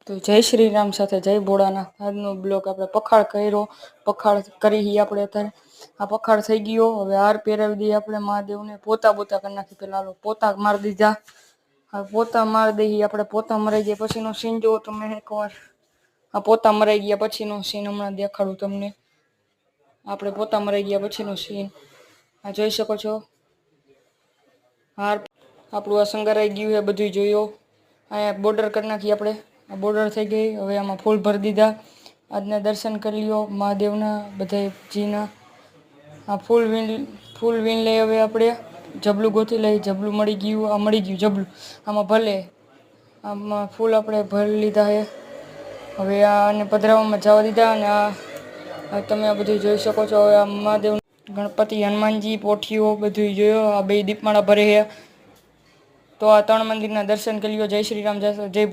તો જય શ્રી રામ સાથે જય ભોળાનાથ. આજનો બ્લોક આપણે પખાળ કર્યો, પખાળ કરી આપણે અત્યારે. આ પખાળ થઈ ગયો. હવે હાર પહેરાવી દઈએ આપણે મહાદેવને. પોતા કરી નાખી. પેલા પોતા મારી દીધા. હવે પોતા મારી દઈએ આપણે. પોતા મરાઈ ગયા પછીનો સીન જુઓ તમે એકવાર. આ પોતા મરાઈ ગયા પછીનો સીન હમણાં દેખાડું તમને. આપણે પોતા મરાઈ ગયા પછીનો સીન આ જોઈ શકો છો. હાર આપણું આ સંગારાઈ ગયું છે, બધું જોયો. અહીંયા બોર્ડર કરી નાખી આપણે. આ બોર્ડર થઈ ગઈ. હવે આમાં ફૂલ ભરી દીધા. આજના દર્શન કરી લ્યો મહાદેવના બધા જીના. આ ફૂલ વીણ લઈ. હવે આપણે જબલું ગોતી લઈ. જબલું મળી ગયું. આ મળી ગયું જબલું. આમાં ભલે આમાં ફૂલ આપણે ભરી લીધા છે. હવે આને પધરાવામાં જવા દીધા. અને આ તમે આ બધું જોઈ શકો છો. હવે આ મહાદેવ, ગણપતિ, હનુમાનજી, પોઠીઓ બધું જોયો. આ બે દીપમાળા ભરે છે. તો આ 3 મંદિરના દર્શન કરી લ્યો. જય શ્રી રામ, જય